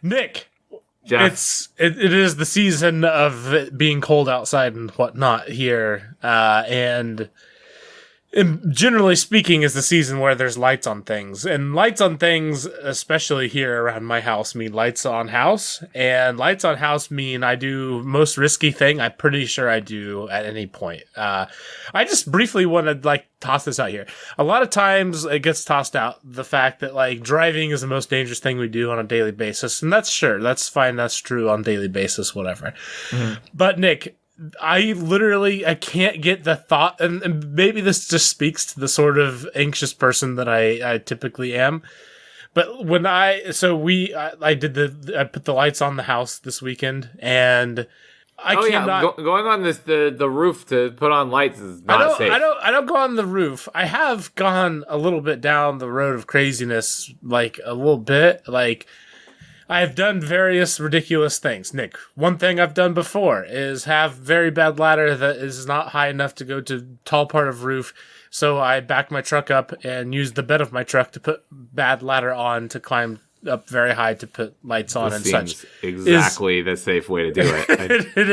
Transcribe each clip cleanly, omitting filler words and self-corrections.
Nick, Jeff. it is the season of it being cold outside and whatnot here, and generally speaking, is the season where there's lights on things. And lights on things, especially here around my house, mean lights on house. And lights on house mean I do most risky thing I'm pretty sure I do at any point. I just briefly want to toss this out here. A lot of times it gets tossed out the fact that driving is the most dangerous thing we do on a daily basis. And that's fine. That's true on a daily basis, whatever. Mm-hmm. But Nick, I can't get the thought, and maybe this just speaks to the sort of anxious person that I typically am. But when I put the lights on the house this weekend, and going on the roof to put on lights is not safe. I don't go on the roof. I have gone a little bit down the road of craziness, a little bit, I've done various ridiculous things. Nick, one thing I've done before is have very bad ladder that is not high enough to go to tall part of roof. So I backed my truck up and used the bed of my truck to put bad ladder on to climb up very high to put lights on and such. Exactly the safe way to do it. It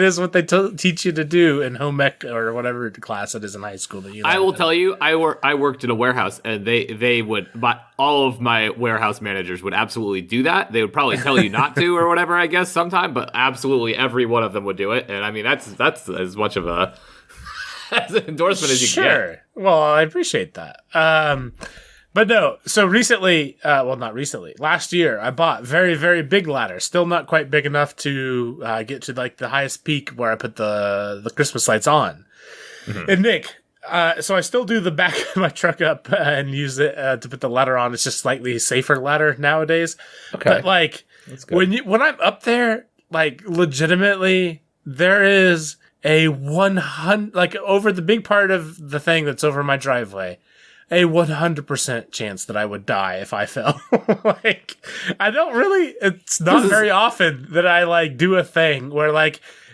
is what they teach you to do in home ec or whatever class it is in high school that you. I will tell you, I worked in a warehouse, and they would. But all of my warehouse managers would absolutely do that. They would probably tell you not to or whatever, I guess, sometime. But absolutely every one of them would do it, and I mean that's as much of a as an endorsement as you can get. Sure. Well, I appreciate that. But no, so recently, not recently, last year, I bought very, very big ladder. Still not quite big enough to get to the highest peak where I put the Christmas lights on. Mm-hmm. And Nick, so I still do the back of my truck up and use it to put the ladder on. It's just slightly safer ladder nowadays. Okay. But that's good. when I'm up there, legitimately, there is a 100, over the big part of the thing that's over my driveway, a 100% chance that I would die if I fell. It's not very often that I do a thing where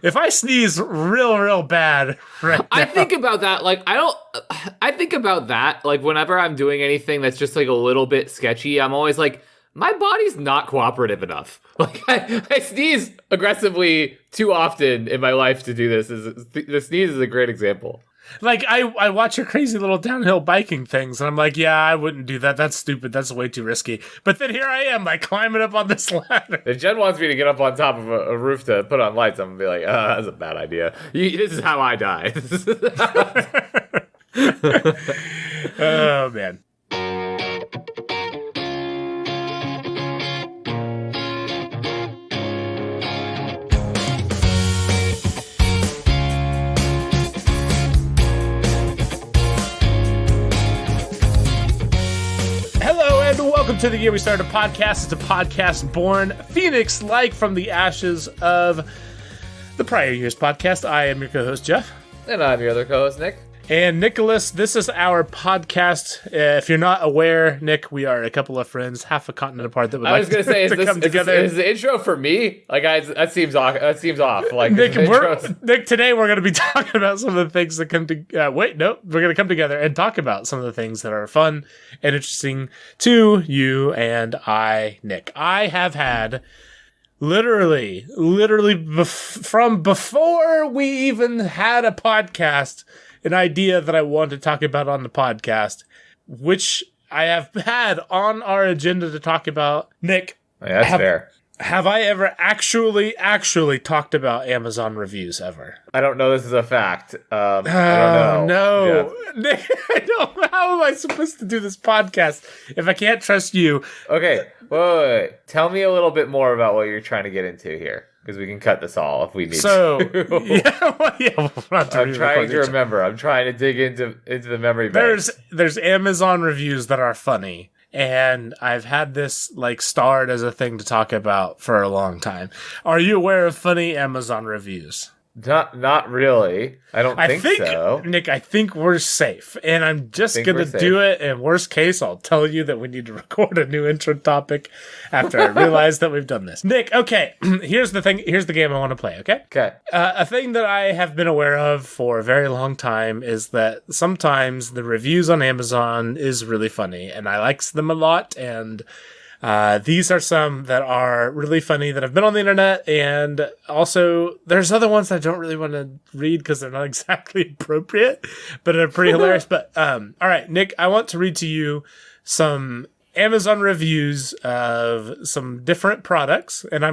if I sneeze real bad right now. I think about that. I think about that. Whenever I'm doing anything that's just a little bit sketchy, I'm always my body's not cooperative enough. I sneeze aggressively too often in my life to do this. The sneeze is a great example. I watch your crazy little downhill biking things, and I'm yeah, I wouldn't do that. That's stupid. That's way too risky. But then here I am, climbing up on this ladder. If Jen wants me to get up on top of a roof to put on lights, I'm going to be that's a bad idea. This is how I die. Oh, man. Welcome to the Year We Started Podcast. It's a podcast born phoenix-like from the ashes of the prior year's podcast. I am your co-host, Jeff. And I'm your other co-host, Nick. And Nicholas, this is our podcast. If you're not aware, Nick, we are a couple of friends, half a continent apart that would I was going to say, come together. Is the intro for me? That seems off. Nick, today we're going to be talking about some of the things that come to... we're going to come together and talk about some of the things that are fun and interesting to you and I, Nick. I have had... Literally, from before we even had a podcast, an idea that I wanted to talk about on the podcast, which I have had on our agenda to talk about. Nick, that's fair. Have I ever actually talked about Amazon reviews ever? I don't know this is a fact. I don't know. No. Yeah. Nick, how am I supposed to do this podcast if I can't trust you? Okay, wait. Tell me a little bit more about what you're trying to get into here, because we can cut this all if we need to. I'm trying to remember. I'm trying to dig into the memory bank. There's Amazon reviews that are funny. And I've had this starred as a thing to talk about for a long time. Are you aware of funny Amazon reviews? Not really. I don't think so. Nick, I think we're safe. And I'm just going to do it. In worst case, I'll tell you that we need to record a new intro topic after I realize that we've done this. Nick, okay. Here's the thing. Here's the game I want to play, okay? Okay. A thing that I have been aware of for a very long time is that sometimes the reviews on Amazon is really funny. And I like them a lot. And These are some that are really funny that have been on the internet, and also there's other ones I don't really want to read because they're not exactly appropriate, but are pretty hilarious. But all right, Nick, I want to read to you some Amazon reviews of some different products, and I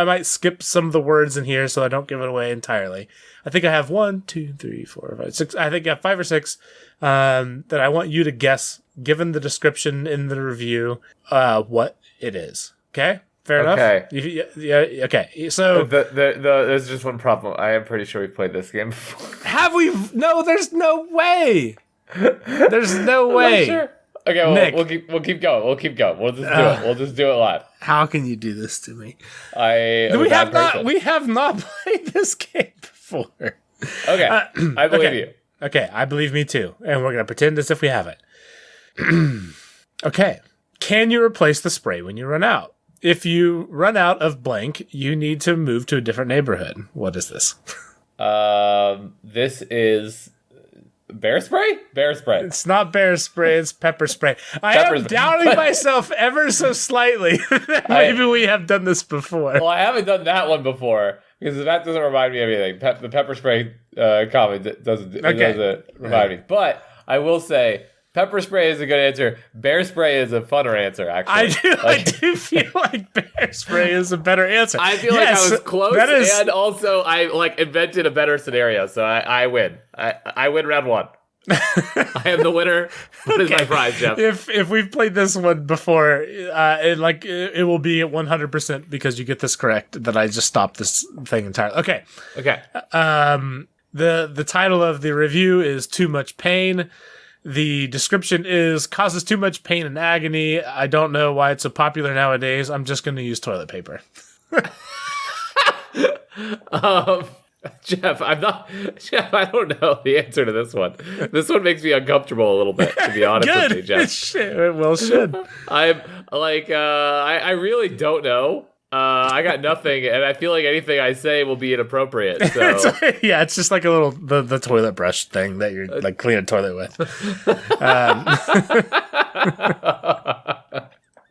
might skip some of the words in here so I don't give it away entirely. I think I have 1, 2, 3, 4, 5, 6. I think I have 5 or 6 that I want you to guess, given the description in the review, what it is. Okay, fair enough. Okay. Yeah. Okay. So there's just one problem. I am pretty sure we've played this game before. Have we? No, there's no way. There's no way. Sure. Okay, well, Nick, we'll keep going. We'll just do it. We'll just do it live. How can you do this to me? We have not played this game before. Okay, I believe you. Okay, I believe me too. And we're gonna pretend as if we have it. Okay. Can you replace the spray when you run out? If you run out of blank, you need to move to a different neighborhood. What is this? This is bear spray? Bear spray. It's not bear spray, it's pepper spray. I am doubting myself ever so slightly that maybe we have done this before. Well, I haven't done that one before because that doesn't remind me of anything. The pepper spray comment doesn't remind me. But I will say pepper spray is a good answer. Bear spray is a funner answer, actually. I do feel like bear spray is a better answer. I feel like I was close, and also I invented a better scenario, so I win. I win round 1. I am the winner. What is my prize, Jeff? If we've played this one before, it will be at 100% because you get this correct that I just stopped this thing entirely. Okay. The title of the review is Too Much Pain. The description is causes too much pain and agony. I don't know why it's so popular nowadays. I'm just going to use toilet paper. Jeff, I don't know the answer to this one. This one makes me uncomfortable a little bit, to be honest with you, Jeff. It should. I'm like, I really don't know. I got nothing, and I feel like anything I say will be inappropriate. So it's just like a little the toilet brush thing that you're like cleaning a toilet with.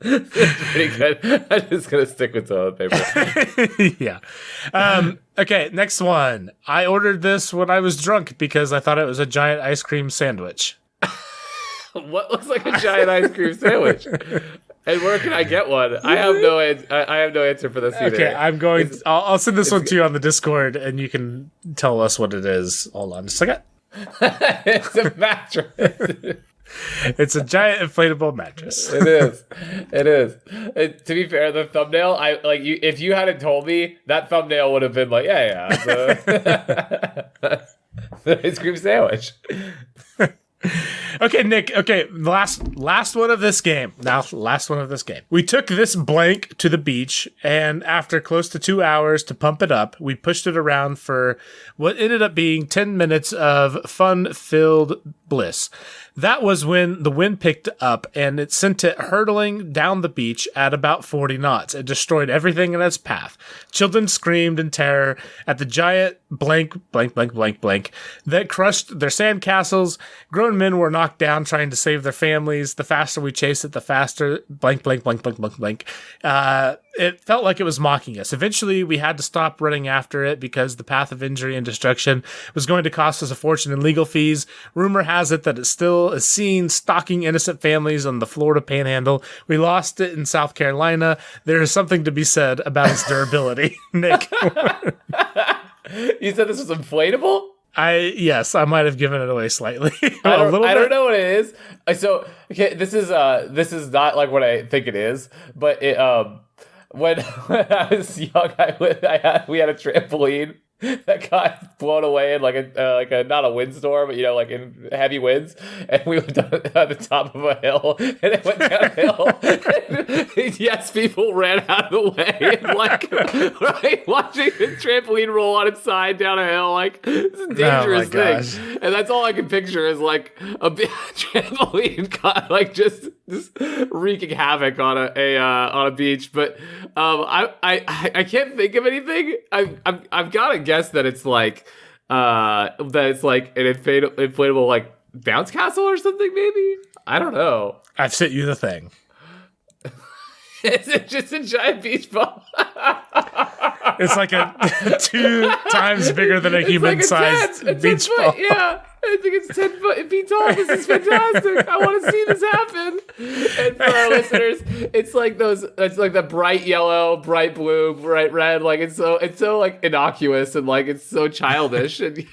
It's pretty good. I'm just gonna stick with toilet paper. Yeah. Okay, next one. I ordered this when I was drunk because I thought it was a giant ice cream sandwich. What looks like a giant ice cream sandwich? And where can I get one? I have no answer for this either. Okay, I'll send this one to you on the Discord, and you can tell us what it is. Hold on just a second. It's a mattress. It's a giant inflatable mattress. It is. To be fair, the thumbnail, if you hadn't told me, that thumbnail would have been like, the ice cream sandwich. Okay, Nick. Okay, last one of this game. Last one of this game. We took this blank to the beach, and after close to 2 hours to pump it up, we pushed it around for what ended up being 10 minutes of fun-filled bliss. That was when the wind picked up and it sent it hurtling down the beach at about 40 knots. It destroyed everything in its path. Children screamed in terror at the giant blank that crushed their sandcastles. Grown men were knocked down trying to save their families. The faster we chased it, the faster blank. It felt like it was mocking us. Eventually, we had to stop running after it because the path of injury and destruction was going to cost us a fortune in legal fees. Rumor has it that it still is seen stalking innocent families on the Florida Panhandle. We lost it in South Carolina. There is something to be said about its durability. Nick. You said this was inflatable? Yes, I might have given it away slightly. I don't know what it is. So okay, this is not like what I think it is, but it when I was young, we had a trampoline that got blown away in like a not a windstorm, but like in heavy winds, and we went down at the top of a hill, and it went downhill. And yes, people ran out of the way, and watching the trampoline roll on its side down a hill, it's a dangerous thing. And that's all I can picture is like a big trampoline just wreaking havoc on a beach. But I can't think of anything. I've got to guess that it's like an inflatable bounce castle or something. Maybe, I don't know. I've sent you the thing. It's just a giant beach ball. It's like a 2 times bigger than a human-sized beach ball. Yeah, I think it's 10 feet tall. This is fantastic. I want to see this happen. And for our listeners, it's like those. It's like the bright yellow, bright blue, bright red. Like it's so like innocuous and like it's so childish. And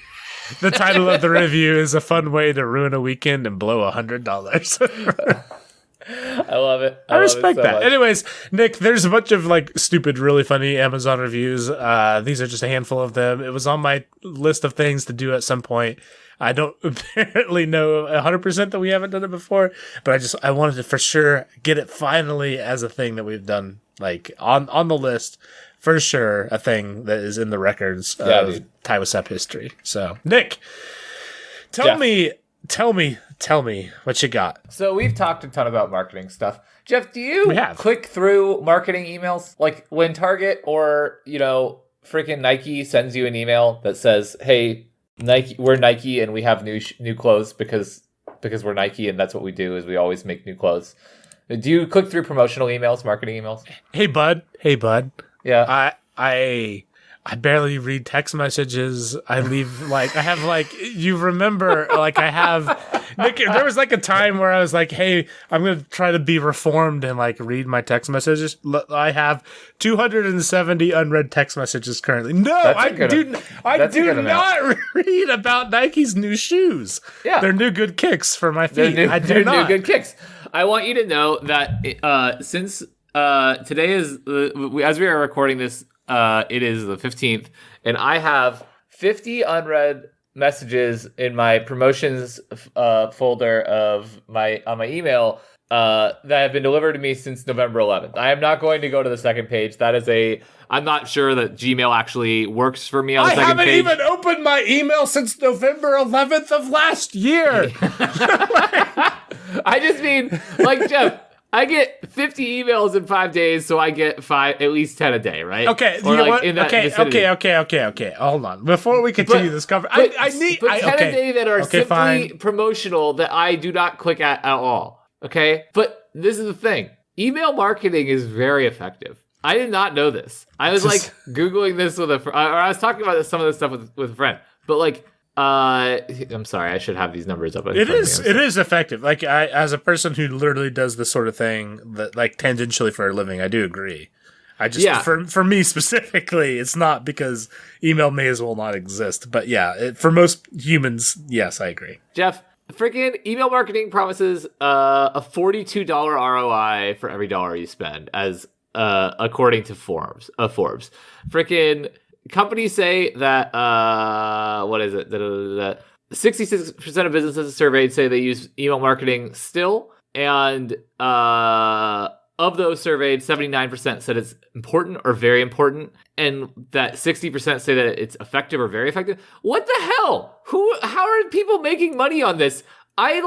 the title of the review is "A Fun Way to Ruin a Weekend and Blow $100." I love it. I respect so that. much. Anyways, Nick, there's a bunch of like stupid, really funny Amazon reviews. These are just a handful of them. It was on my list of things to do at some point. I don't apparently know 100% that we haven't done it before, but I wanted to for sure get it finally as a thing that we've done, like on the list for sure, a thing that is in the records of Tywasep history. So, Nick, tell me what you got. So we've talked a ton about marketing stuff. Jeff, do you We have. click through marketing emails? Like when Target or, freaking Nike sends you an email that says, hey, Nike, we're Nike and we have new clothes because we're Nike and that's what we do is we always make new clothes. Do you click through promotional emails, marketing emails? Hey, bud. Yeah. I barely read text messages. I leave you remember Nick, there was like a time where I was like, hey, I'm going to try to be reformed and like read my text messages. I have 270 unread text messages currently. No, I do not read about Nike's new shoes. Yeah. They're new good kicks for my feet. They're new good kicks. I want you to know that since today is, as we are recording this, it is the 15th, and I have 50 unread messages in my promotions folder on my email that have been delivered to me since November 11th. I am not going to go to the second page. I'm not sure that Gmail actually works for me on the second page. I haven't even opened my email since November 11th of last year. I just mean, like, Jeff, I get 50 emails in 5 days, so I get at least 10 a day, right? Okay, or like in that vicinity. Okay. Hold on. Before we continue this cover, I need 10 a day that are simply promotional that I do not click at all. Okay, but this is the thing: email marketing is very effective. I did not know this. I was like Googling this or I was talking about some of this stuff with a friend, but like. I'm sorry, I should have these numbers up. It is effective. Like as a person who literally does this sort of thing that like tangentially for a living, I do agree. I just for me specifically, it's not because email may as well not exist. But yeah, for most humans, yes, I agree. Jeff, freaking email marketing promises a $42 ROI for every dollar you spend, as according to Forbes. Freaking. Companies say that, 66% of businesses surveyed say they use email marketing still. And of those surveyed, 79% said it's important or very important. And that 60% say that it's effective or very effective. What the hell? How are people making money on this? I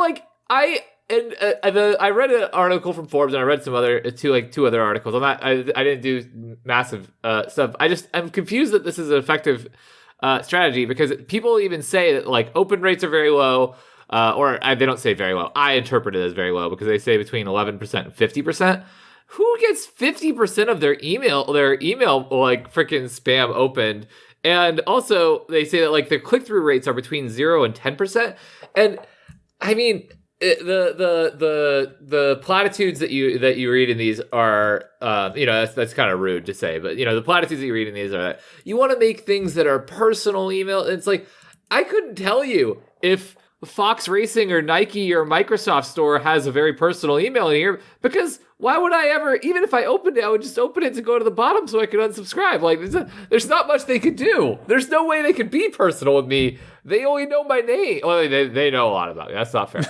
read an article from Forbes and I read two other articles. I didn't do massive stuff. I'm confused that this is an effective strategy because people even say that like open rates are very low, they don't say very low. I interpret it as very low because they say between 11% and 50%. Who gets 50% of their email like freaking spam opened? And also they say that like the click-through rates are between 0 and 10%. And I mean, the platitudes that you read in these are that's kind of rude to say, but the platitudes that you read in these are that you want to make things that are personal email. It's like I couldn't tell you if Fox Racing or Nike or Microsoft Store has a very personal email in here because why would I ever, even if I opened it, I would just open it to go to the bottom so I could unsubscribe. Like there's not much they could do. There's no way they could be personal with me. They only know my name. Well, they know a lot about me. That's not fair.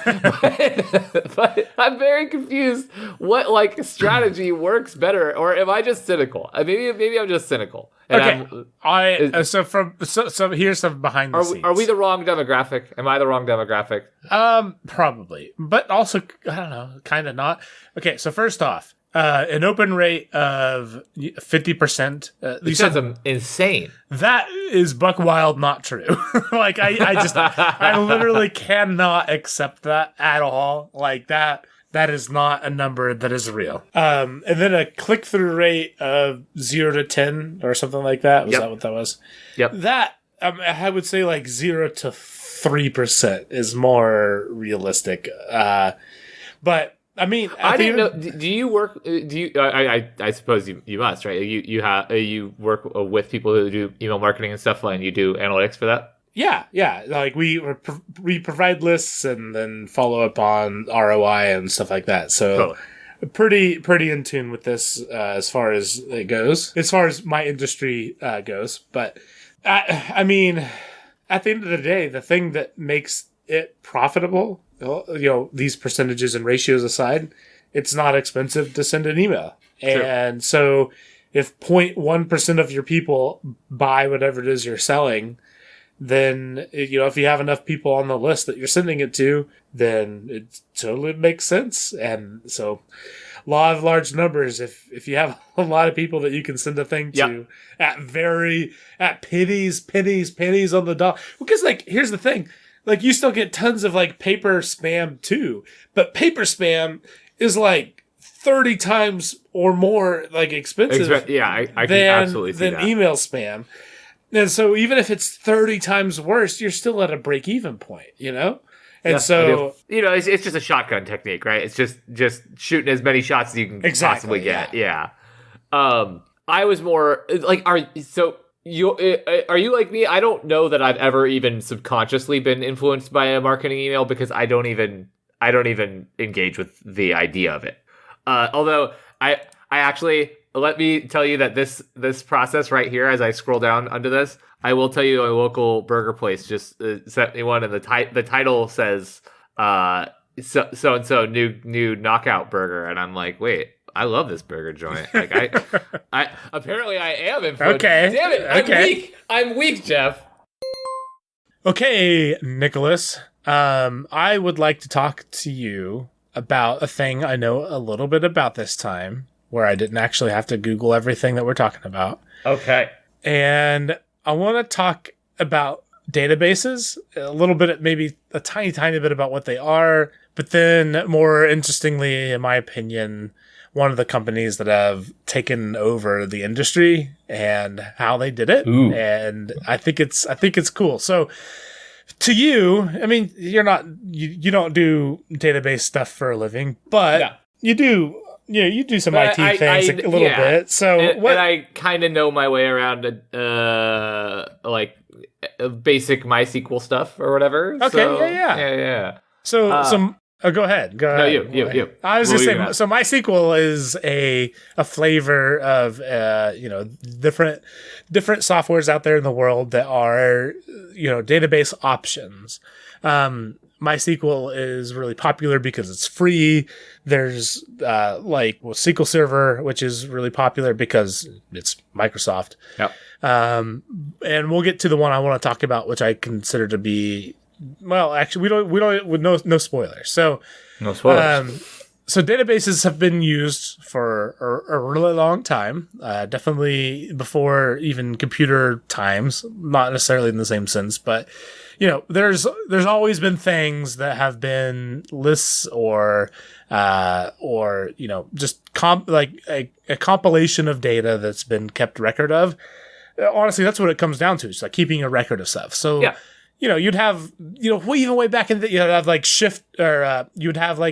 but I'm very confused. What like strategy works better, or am I just cynical? Maybe I'm just cynical. And okay. So here's some behind the scenes. Are we the wrong demographic? Am I the wrong demographic? Probably, but also I don't know, kind of not. Okay, so first off, an open rate of 50%. You said insane. That is buck wild not true. Like I literally cannot accept that at all. Like that that is not a number that is real. And then a click-through rate of 0 to 10 or something like that. Was that what that was? Yep. That, I would say like 0 to 3% is more realistic. But I mean, I didn't know. Do you work? Do you? I suppose you must, right? You work with people who do email marketing and stuff, and you do analytics for that. Yeah. Like we provide lists and then follow up on ROI and stuff like that. So pretty in tune with this as far as it goes, as far as my industry goes. But I mean, at the end of the day, the thing that makes it profitable, these percentages and ratios aside, it's not expensive to send an email. Sure. And so if 0.1% of your people buy whatever it is you're selling, then, if you have enough people on the list that you're sending it to, then it totally makes sense. And so law of large numbers, if you have a lot of people that you can send a thing to at pennies on the dollar, because here's the thing, you still get tons of paper spam too, but paper spam is 30 times or more expensive I can absolutely see than email spam. And so even if it's 30 times worse, you're still at a break-even point, And so... it's just a shotgun technique, right? It's just shooting as many shots as you can possibly get. Yeah. I was more... are you like me? I don't know that I've ever even subconsciously been influenced by a marketing email because I don't even engage with the idea of it. Although I actually... Let me tell you that this process right here, as I scroll down under this, I will tell you a local burger place just sent me one, and the title says so and so new knockout burger, and I'm like, wait, I love this burger joint. I apparently I am influenced. Okay, damn it, I'm weak, Jeff. Okay, Nicholas, I would like to talk to you about a thing I know a little bit about this time, where I didn't actually have to Google everything that we're talking about. Okay. And I want to talk about databases, a little bit, maybe a tiny bit about what they are, but then more interestingly, in my opinion, one of the companies that have taken over the industry and how they did it. Ooh. And I think it's cool. So to you, I mean, you don't do database stuff for a living, but you do. Yeah, you do some IT things a little bit. So and I kind of know my way around basic MySQL stuff or whatever. Okay, so, yeah. So go ahead. No, you. I was just saying. So MySQL is a flavor of different softwares out there in the world that are database options. MySQL is really popular because it's free. There's SQL Server, which is really popular because it's Microsoft. Yep. And we'll get to the one I want to talk about, which I consider to be, well, actually, we don't with no spoilers. So no spoilers. So databases have been used for a really long time, definitely before even computer times, not necessarily in the same sense, but there's always been things that have been lists or just a compilation of data that's been kept record of. Honestly, that's what it comes down to. It's keeping a record of stuff. So, you'd have, even way back in you'd have shift or you'd have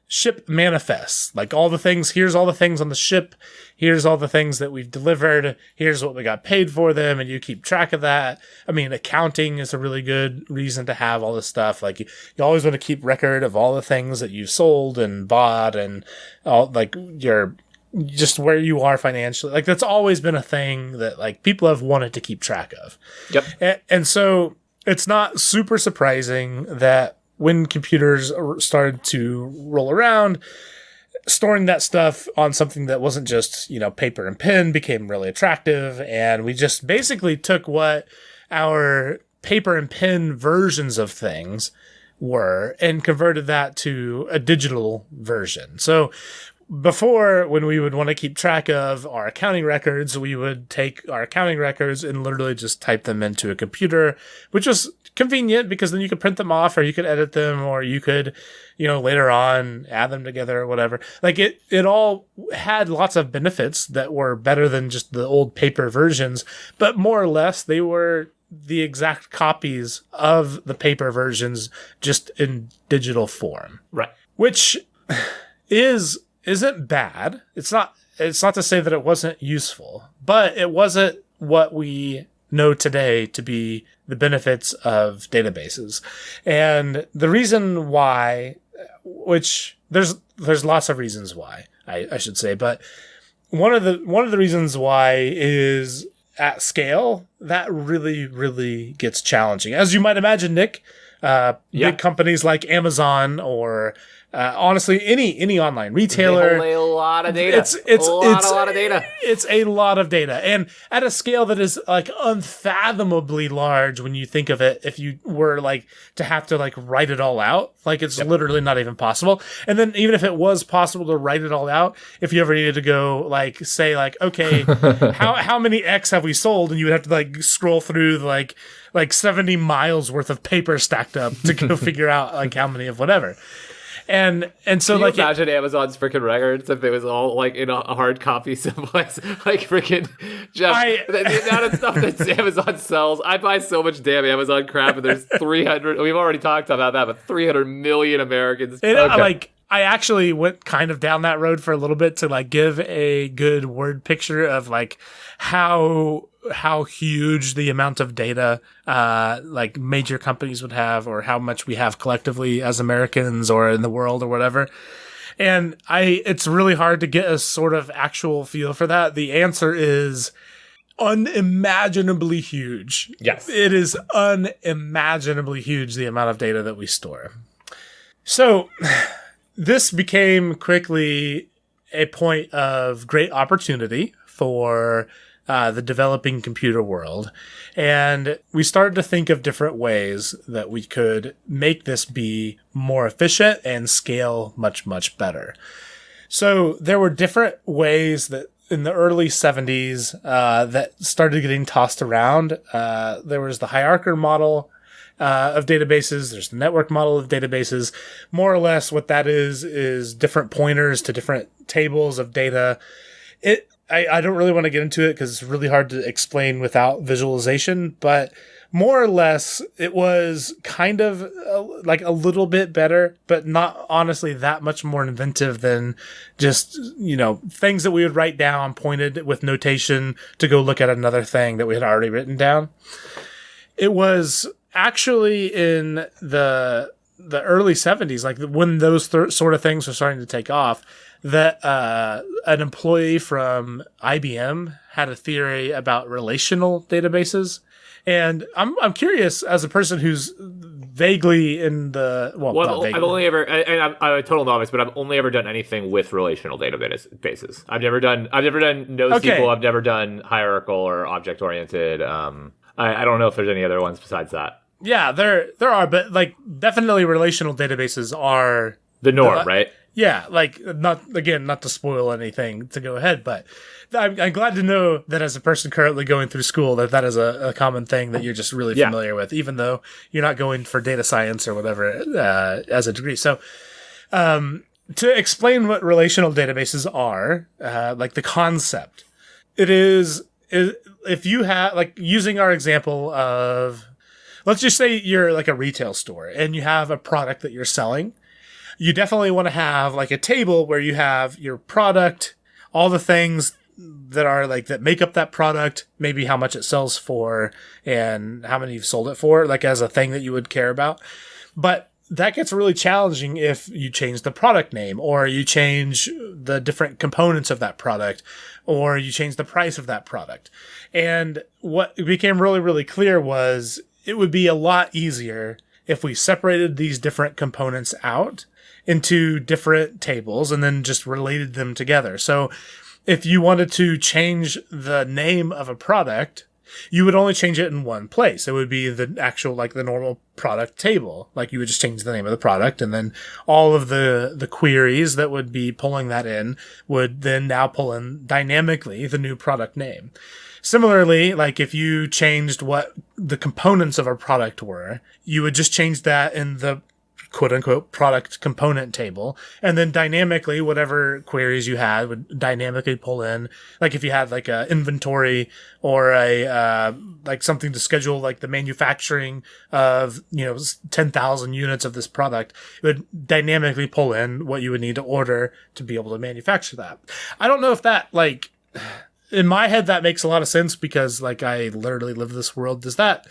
ship manifests, all the things. Here's all the things on the ship. Here's all the things that we've delivered. Here's what we got paid for them. And you keep track of that. I mean, accounting is a really good reason to have all this stuff. You always want to keep record of all the things that you've sold and bought and all your, just where you are financially. That's always been a thing that people have wanted to keep track of. Yep. And so it's not super surprising that when computers started to roll around, storing that stuff on something that wasn't just, paper and pen became really attractive. And we just basically took what our paper and pen versions of things were and converted that to a digital version. So before, when we would want to keep track of our accounting records, we would take our accounting records and literally just type them into a computer, which was convenient because then you could print them off, or you could edit them, or you could, later on add them together or whatever. Like it all had lots of benefits that were better than just the old paper versions, but more or less they were the exact copies of the paper versions, just in digital form. Right. Which isn't bad. It's not to say that it wasn't useful, but it wasn't what we know today to be the benefits of databases. And the reason why, which there's lots of reasons why, I should say, but one of the reasons why is at scale, that really, really gets challenging. As you might imagine, Nick, big companies like Amazon or honestly any online retailer, they hold a lot of data. It's a lot of data. It's a lot of data, and at a scale that is like unfathomably large when you think of it. If you were like to have to like write it all out, like it's literally not even possible. And then even if it was possible to write it all out, if you ever needed to go like say like, okay, how many X have we sold, and you would have to like scroll through like 70 miles worth of paper stacked up to go figure out like how many of whatever. And so Can like you imagine Amazon's freaking records if it was all like in a hard copy someplace, like freaking Jeff, the amount of stuff that Amazon sells. I buy so much damn Amazon crap, and there's 300. We've already talked about that, but 300 million Americans. I actually went kind of down that road for a little bit to like give a good word picture of like how huge the amount of data like major companies would have, or how much we have collectively as Americans or in the world or whatever. And it's really hard to get a sort of actual feel for that. The answer is unimaginably huge. Yes. It is unimaginably huge, the amount of data that we store. So this became quickly a point of great opportunity for the developing computer world. And we started to think of different ways that we could make this be more efficient and scale much, much better. So there were different ways that in the early 70s that started getting tossed around. There was the hierarchical model of databases. There's the network model of databases. More or less what that is different pointers to different tables of data. I don't really want to get into it because it's really hard to explain without visualization, but more or less it was kind of like a little bit better, but not honestly that much more inventive than just, things that we would write down pointed with notation to go look at another thing that we had already written down. It was actually in the early 70s, like when those sort of things were starting to take off, that an employee from IBM had a theory about relational databases. And I'm curious, as a person who's vaguely in the I've only ever, and I'm a total novice, but I've only ever done anything with relational databases. I've never done NoSQL. Okay. I've never done hierarchical or object oriented. I don't know if there's any other ones besides that. Yeah, there are, but like definitely relational databases are The norm, right? Yeah, like not to spoil anything to go ahead, but I'm glad to know that as a person currently going through school, that is a common thing that you're just really familiar with, even though you're not going for data science or whatever as a degree. So, to explain what relational databases are, like the concept, it is if you have, like, using our example of, let's just say you're like a retail store and you have a product that you're selling. You definitely want to have like a table where you have your product, all the things that are like that make up that product, maybe how much it sells for and how many you've sold it for, like as a thing that you would care about. But that gets really challenging if you change the product name, or you change the different components of that product, or you change the price of that product. And what became really, really clear was it would be a lot easier if we separated these different components out into different tables and then just related them together. So if you wanted to change the name of a product, You would only change it in one place. It would be the actual, like the normal product table. Like you would just change the name of the product, and then all of the queries that would be pulling that in would then now pull in dynamically the new product name. Similarly, like if you changed what the components of a product were, you would just change that in the quote unquote product component table, and then dynamically whatever queries you had would dynamically pull in. Like if you had like a inventory or a like something to schedule like the manufacturing of 10,000 units of this product, it would dynamically pull in what you would need to order to be able to manufacture that. I don't know if that, like, in my head that makes a lot of sense because like I literally live this world. Does that?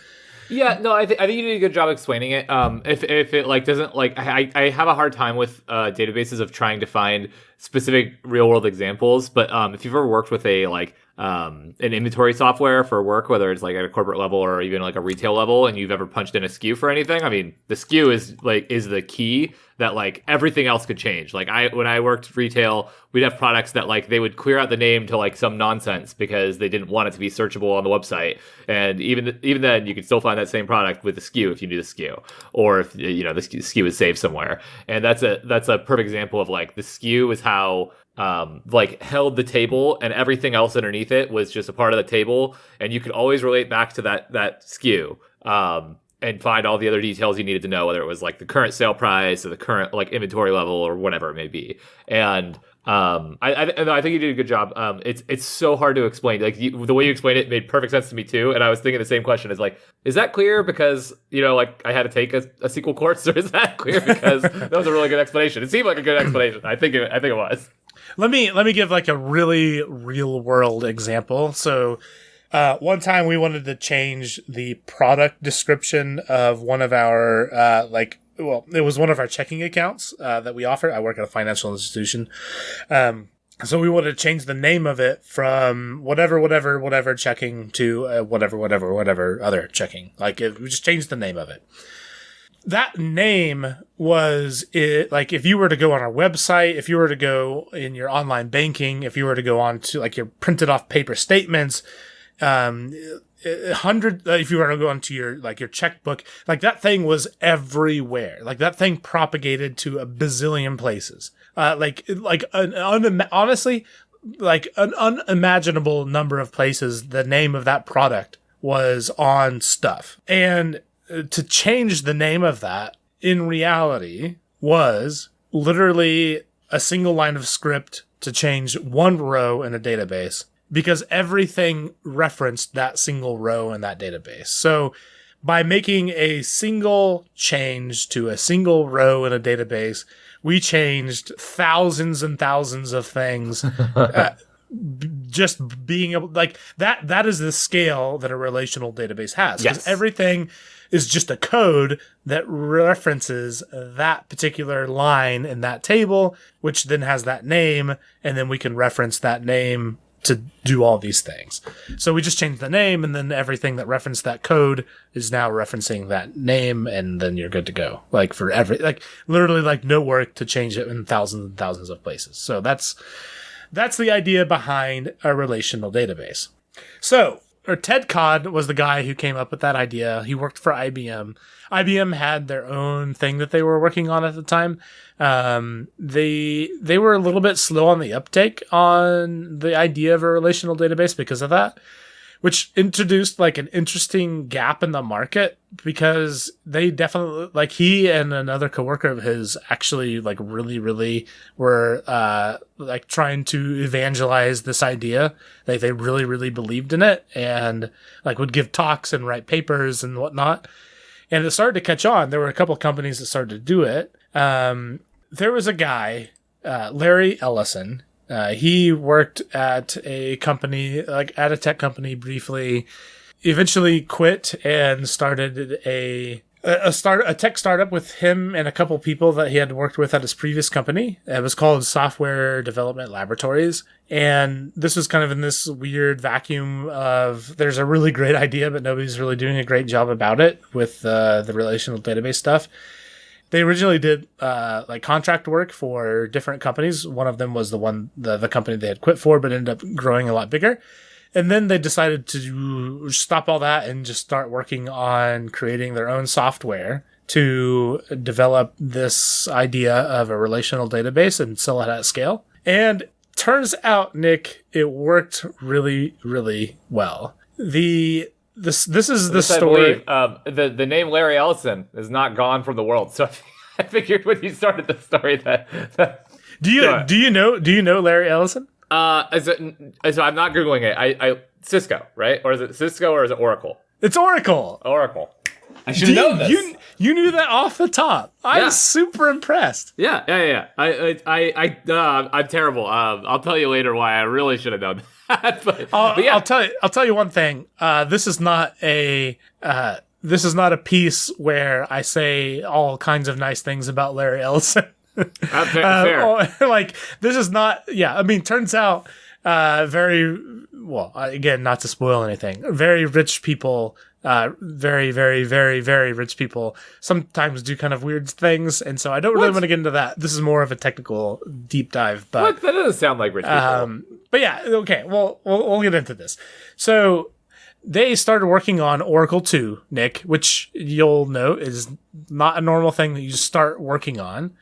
Yeah, no, I think you did a good job explaining it. If it like doesn't, like, I have a hard time with databases of trying to find specific real world examples. But if you've ever worked with a like an inventory software for work, whether it's like at a corporate level or even like a retail level, and you've ever punched in a SKU for anything, I mean, the SKU is the key that like everything else could change. Like when I worked retail, we'd have products that like they would clear out the name to like some nonsense because they didn't want it to be searchable on the website. And even then, you could still find that same product with the SKU if you knew the SKU, or if the SKU is saved somewhere. And that's a perfect example of like the SKU is how like held the table, and everything else underneath it was just a part of the table, and you could always relate back to that SKU. And find all the other details you needed to know, whether it was like the current sale price or the current like inventory level or whatever it may be. And I think you did a good job. It's so hard to explain. Like the way you explained it made perfect sense to me too. And I was thinking the same question: is like, is that clear because like I had to take a SQL course, or is that clear because that was a really good explanation? It seemed like a good explanation. I think it was. Let me give like a really real world example. So. One time we wanted to change the product description of one of our, it was one of our checking accounts, that we offer. I work at a financial institution. So we wanted to change the name of it from whatever checking to, whatever other checking. Like we just changed the name of it. That name was it, like if you were to go on our website, if you were to go in your online banking, if you were to go on to like your printed off paper statements, if you were to go onto your checkbook, like that thing was everywhere. Like that thing propagated to a bazillion places. Honestly, like an unimaginable number of places. The name of that product was on stuff, and to change the name of that in reality was literally a single line of script to change one row in a database, because everything referenced that single row in that database. So by making a single change to a single row in a database, we changed thousands and thousands of things. Just being able, like that is the scale that a relational database has. Because everything is just a code that references that particular line in that table, which then has that name, and then we can reference that name to do all these things. So we just changed the name, and then everything that referenced that code is now referencing that name, and then you're good to go. Like for literally like no work to change it in thousands and thousands of places. So that's the idea behind a relational database. So, Ted Codd was the guy who came up with that idea. He worked for IBM. IBM had their own thing that they were working on at the time. They were a little bit slow on the uptake on the idea of a relational database because of that, which introduced like an interesting gap in the market, because they definitely, like, he and another coworker of his actually like really were like trying to evangelize this idea. Like they really believed in it, and like would give talks and write papers and whatnot. And it started to catch on. There were a couple of companies that started to do it. There was a guy, Larry Ellison. He worked at a company, like at a tech company briefly, eventually quit and started a tech startup with him and a couple people that he had worked with at his previous company. It was called Software Development Laboratories. And this was kind of in this weird vacuum of there's a really great idea, but nobody's really doing a great job about it with the relational database stuff. They originally did like contract work for different companies. One of them was the company they had quit for, but ended up growing a lot bigger. And then they decided to stop all that and just start working on creating their own software to develop this idea of a relational database and sell it at scale. And turns out, Nick, it worked really, really well. This is the story. The name Larry Ellison is not gone from the world. So I figured when you started the story that do you know Larry Ellison? So I'm not Googling it. I Cisco, right? Or is it Cisco or is it Oracle? It's Oracle. Oracle. I should have known this. You knew that off the top. I was super impressed. Yeah. I'm terrible. I'll tell you later why I really should have known that. but yeah. I'll tell you one thing. This is not a piece where I say all kinds of nice things about Larry Ellison. Fair. Like, this is not. Yeah, I mean, turns out very well. Again, not to spoil anything. Very rich people. Very, very, very, very rich people sometimes do kind of weird things, and so I don't really want to get into that. This is more of a technical deep dive, but that doesn't sound like rich people. But yeah, okay. Well, we'll get into this. So they started working on Oracle 2, Nick, which you'll note is not a normal thing that you start working on.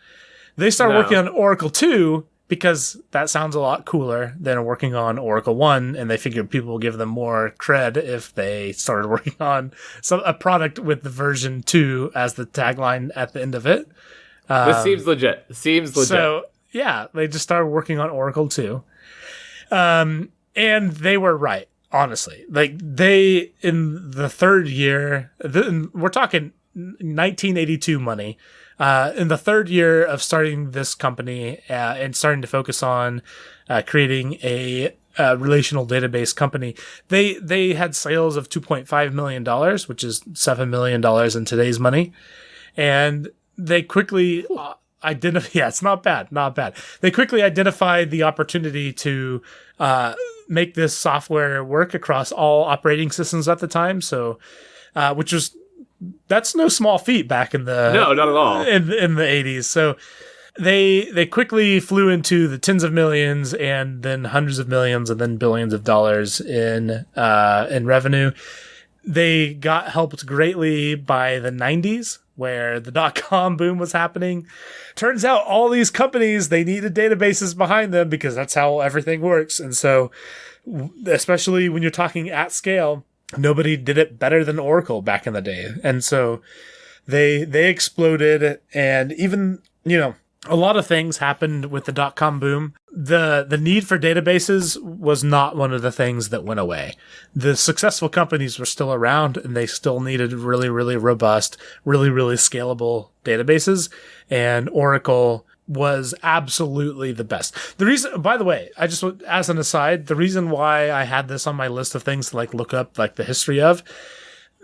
They started working on Oracle 2 because that sounds a lot cooler than working on Oracle 1, and they figured people will give them more cred if they started working on a product with the version 2 as the tagline at the end of it. This seems legit. So, yeah, they just started working on Oracle 2. And they were right, honestly. Like, they, in the third year, we're talking 1982 money, in the third year of starting this company and starting to focus on creating a relational database company, they had sales of $2.5 million, which is $7 million in today's money. And they quickly it's not bad. They quickly identified the opportunity to make this software work across all operating systems at the time. So, that's no small feat back in the not at all in the 80s. So they quickly flew into the tens of millions and then hundreds of millions and then billions of dollars in revenue. They got helped greatly by the 90s, where the .com boom was happening. Turns out all these companies, they needed databases behind them because that's how everything works. And so, especially when you're talking at scale, nobody did it better than Oracle back in the day. And so they exploded, and even, a lot of things happened with the .com boom. The need for databases was not one of the things that went away. The successful companies were still around, and they still needed really, really robust, really, really scalable databases. And Oracle was absolutely the best. The reason, by the way, I just, as an aside, the reason why I had this on my list of things to look up the history of,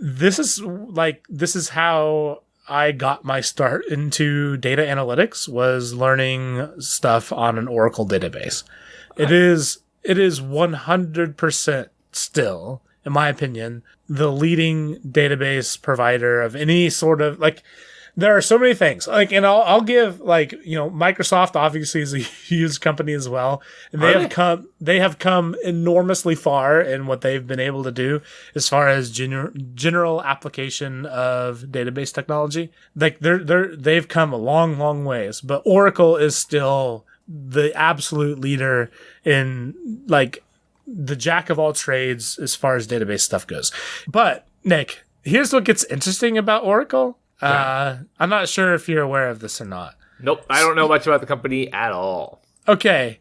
this is how I got my start into data analytics, was learning stuff on an Oracle database. It is 100% still, in my opinion, the leading database provider of any sort of there are so many things and I'll give Microsoft obviously is a huge company as well, and they have come enormously far in what they've been able to do as far as general application of database technology. They've come a long ways, but Oracle is still the absolute leader in the jack of all trades as far as database stuff goes. But Nick, here's what gets interesting about Oracle. I'm not sure if you're aware of this or not. Nope, I don't know much about the company at all. Okay,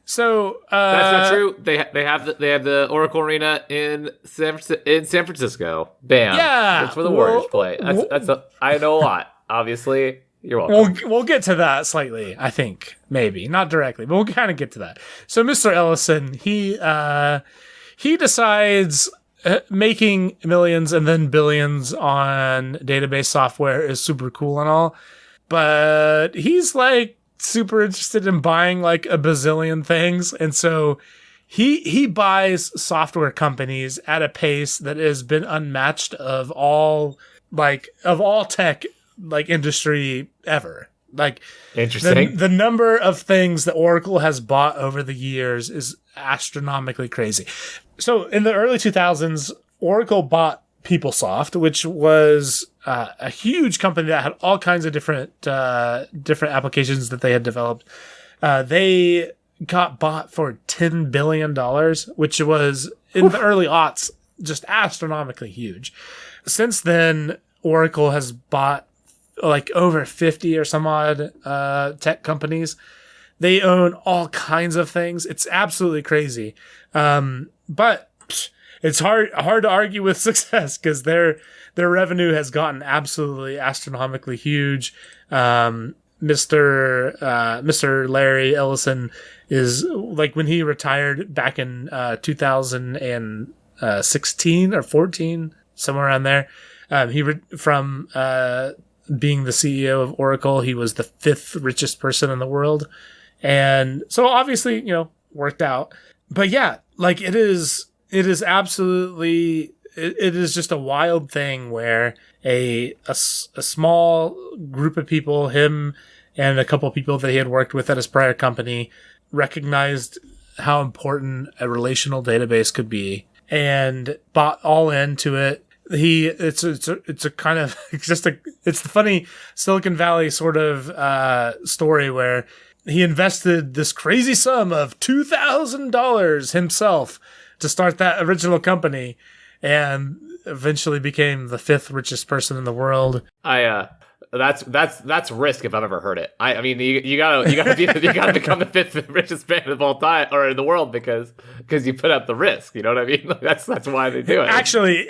so that's not true. They have the Oracle Arena in San Francisco. Bam! Yeah, that's where the Warriors play. I know a lot. Obviously, you're welcome. We'll get to that slightly. I think maybe not directly, but we'll kind of get to that. So Mr. Ellison, he decides. Making millions and then billions on database software is super cool and all, but he's super interested in buying a bazillion things, and so he buys software companies at a pace that has been unmatched of all tech industry ever. Interesting. The number of things that Oracle has bought over the years is astronomically crazy. So in the early 2000s, Oracle bought PeopleSoft, which was a huge company that had all kinds of different applications that they had developed. They got bought for $10 billion, which was in the early aughts just astronomically huge. Since then, Oracle has bought like over 50 or some odd tech companies. They own all kinds of things. It's absolutely crazy. But it's hard to argue with success because their revenue has gotten absolutely astronomically huge. Mr. Larry Ellison is like when he retired back in 2016 or 14, somewhere around there. From being the CEO of Oracle, he was the 5th richest person in the world. And so obviously, worked out. But yeah, like it is absolutely, it is just a wild thing where a small group of people, him and a couple of people that he had worked with at his prior company, recognized how important a relational database could be and bought all into it. It's a kind of it's the funny Silicon Valley sort of story where he invested this crazy sum of $2,000 himself to start that original company, and eventually became the 5th richest person in the world. That's risk if I've ever heard it. I mean, you gotta become the 5th richest man of all time or in the world because you put up the risk. You know what I mean? That's why they do it. Actually,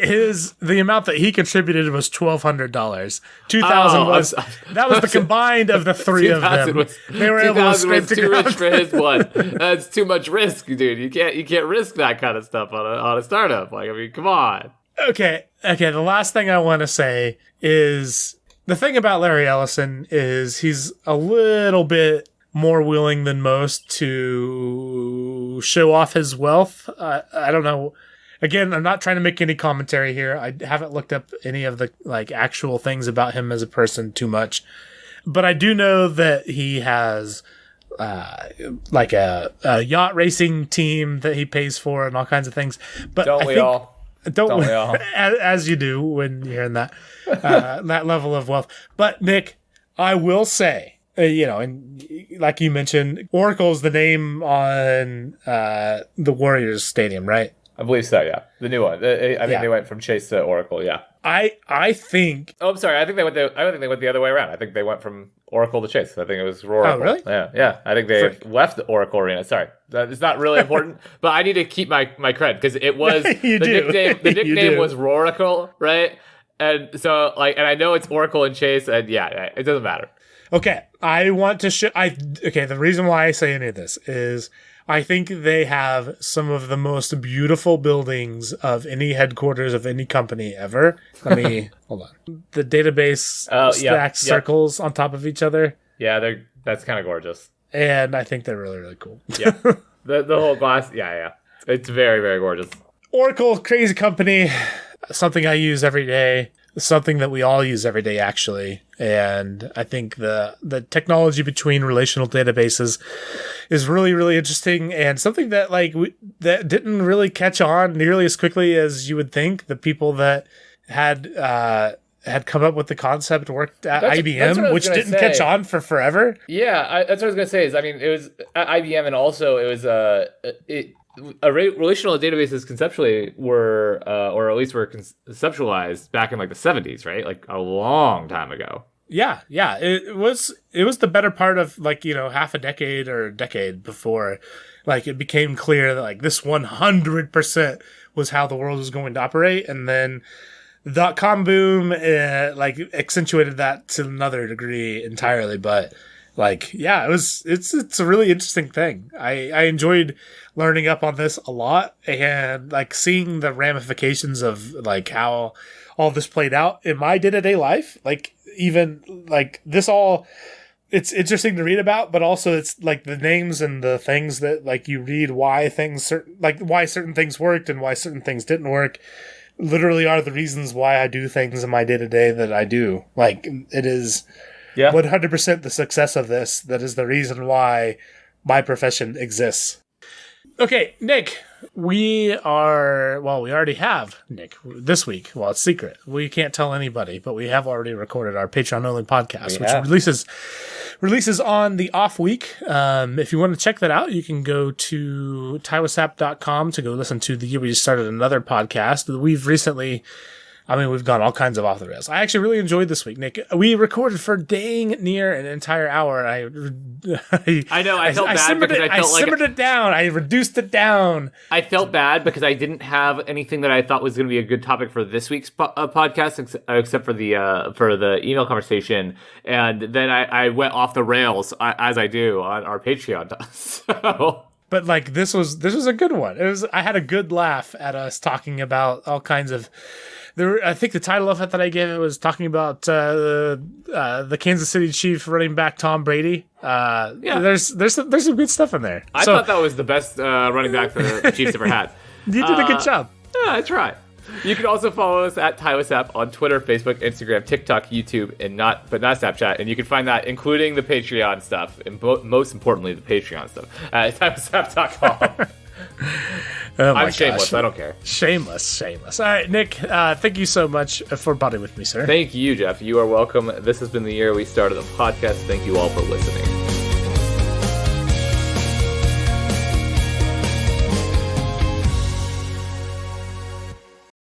the amount that he contributed was $1,200. 2,000 was the combined of the three of them. They were able to scrape too rich for his blood. That's too much risk, dude. You can't risk that kind of stuff on a startup. Like, I mean, come on. Okay. The last thing I want to say is, the thing about Larry Ellison is he's a little bit more willing than most to show off his wealth. I don't know. Again, I'm not trying to make any commentary here. I haven't looked up any of the actual things about him as a person too much, but I do know that he has a yacht racing team that he pays for and all kinds of things. But Don't we all? As you do when you're in that that level of wealth. But Nick, I will say, and like you mentioned, Oracle's the name on the Warriors Stadium, right? I believe so. Yeah, the new one. I think they went from Chase to Oracle. Yeah. I think. Oh, I'm sorry. I think they went the other way around. I think they went from Oracle to Chase. I think it was Oracle. Oh, really? Yeah. I think they left the Oracle Arena. Sorry, it's not really important, but I need to keep my cred because it was the nickname was Roracle, right? And so and I know it's Oracle and Chase, and it doesn't matter. Okay, I want to show. The reason why I say any of this is I think they have some of the most beautiful buildings of any headquarters of any company ever. Let me hold on. The database stacked circles on top of each other. Yeah, that's kind of gorgeous. And I think they're really, really cool. Yeah, the whole glass. Yeah, it's very, very gorgeous. Oracle, crazy company. Something I use every day. Something that we all use every day, actually. And I think the technology between relational databases is really, really interesting, and something that that didn't really catch on nearly as quickly as you would think. The people that had come up with the concept worked at IBM, which didn't catch on for forever. Yeah, that's what I was going to say. It was at IBM, and also it was relational databases conceptually were, or at least were conceptualized back in the 70s, right? Like a long time ago. Yeah. It was the better part of half a decade or a decade before it became clear that this 100% was how the world was going to operate. And then the .com boom accentuated that to another degree entirely. But it's a really interesting thing. I enjoyed learning up on this a lot and seeing the ramifications of how all this played out in my day-to-day life. This all, it's interesting to read about, but also it's the names and the things that you read why certain things worked and why certain things didn't work literally are the reasons why I do things in my day-to-day that I do. It is 100% the success of this that is the reason why my profession exists. Okay, Nick, we already have, Nick, this week. Well, it's secret. We can't tell anybody, but we have already recorded our Patreon-only podcast, which releases on the off week. If you want to check that out, you can go to tywasap.com to go listen to the year we just started another podcast. We've gone all kinds of off the rails. I actually really enjoyed this week, Nick. We recorded for dang near an entire hour. I know. I felt bad because I simmered it down. I reduced it down. I felt bad because I didn't have anything that I thought was going to be a good topic for this week's podcast, except for the email conversation. And then I went off the rails as I do on our Patreon. So. But like this was a good one. I had a good laugh at us talking about all kinds of. I think the title of it that I gave it was talking about the Kansas City Chief running back Tom Brady. There's some good stuff in there. I thought that was the best running back the Chiefs ever had. You did a good job. Yeah, I tried. You can also follow us at TywasApp on Twitter, Facebook, Instagram, TikTok, YouTube, and not Snapchat. And you can find that, including the Patreon stuff, and most importantly, the Patreon stuff, at TywasApp.com. I'm shameless. I don't care. Shameless. All right, Nick, thank you so much for potting with me, sir. Thank you, Jeff. You are welcome. This has been the year we started the podcast. Thank you all for listening.